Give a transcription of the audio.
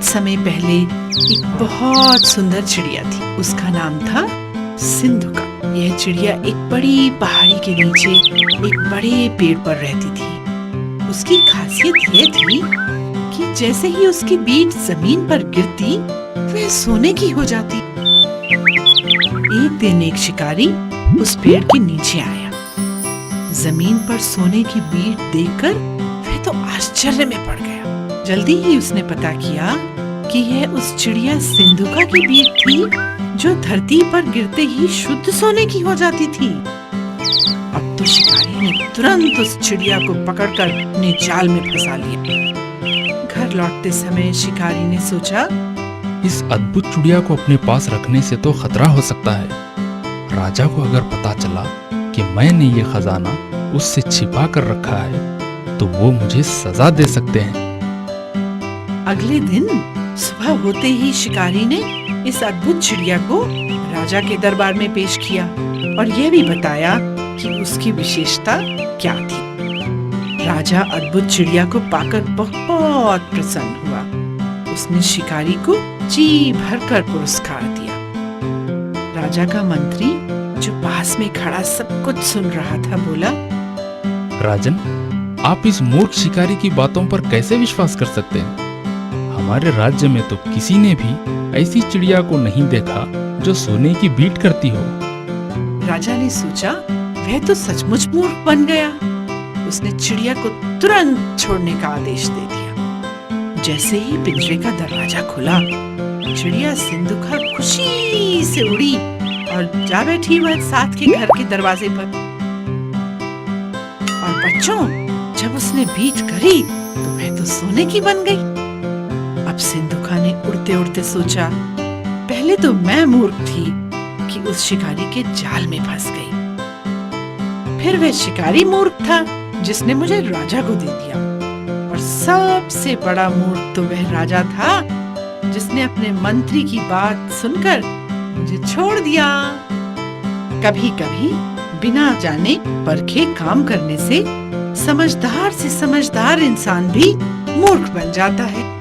बहुत समय पहले एक बहुत सुंदर चिड़िया थी। उसका नाम था सिंधु का। यह चिड़िया एक बड़ी पहाड़ी के नीचे एक बड़े पेड़ पर रहती थी। उसकी खासियत यह थी कि जैसे ही उसकी बीट जमीन पर गिरती वह सोने की हो जाती। एक दिन एक शिकारी उस पेड़ के नीचे आया। जमीन पर सोने की बीट देखकर वह तो आश्चर्य में पड़ गया। जल्दी ही उसने पता किया कि यह उस चिड़िया सिंधुका की बीट थी जो धरती पर गिरते ही शुद्ध सोने की हो जाती थी। अब तो शिकारी ने तुरंत उस चिड़िया को पकड़कर अपने जाल में फंसा लिया। घर लौटते समय शिकारी ने सोचा, इस अद्भुत चिड़िया को अपने पास रखने से तो खतरा हो सकता है। राजा को अगर पता चला कि मैंने ये खजाना उससे छिपा कर रखा है तो वो मुझे सजा दे सकते हैं। अगले दिन सुबह होते ही शिकारी ने इस अद्भुत चिड़िया को राजा के दरबार में पेश किया और यह भी बताया कि उसकी विशेषता क्या थी। राजा अद्भुत चिड़िया को पाकर बहुत प्रसन्न हुआ। उसने शिकारी को जी भरकर पुरस्कार दिया। राजा का मंत्री जो पास में खड़ा सब कुछ सुन रहा था बोला, राजन, आप इस मूर्ख शिकारी की बातों पर कैसे विश्वास कर सकते हैं? हमारे राज्य में तो किसी ने भी ऐसी चिड़िया को नहीं देखा जो सोने की बीट करती हो। राजा ने सोचा वह तो सचमुच मूर्ख बन गया। उसने चिड़िया को तुरंत छोड़ने का आदेश दे दिया। जैसे ही पिंजरे का दरवाजा खुला, चिड़िया सिंधुका खुशी से उड़ी और जा बैठी वह साथ के घर के दरवाजे पर। और बच्चों, जब उसने बीट करी तो वह तो सोने की बन गई। अब सिंधुका ने उड़ते उड़ते सोचा, पहले तो मैं मूर्ख थी कि उस शिकारी के जाल में फंस गई। फिर वह शिकारी मूर्ख था जिसने मुझे राजा को दे दिया। और सबसे बड़ा मूर्ख तो वह राजा था जिसने अपने मंत्री की बात सुनकर मुझे छोड़ दिया। कभी कभी बिना जाने परखे काम करने से समझदार इंसान भी मूर्ख बन जाता है।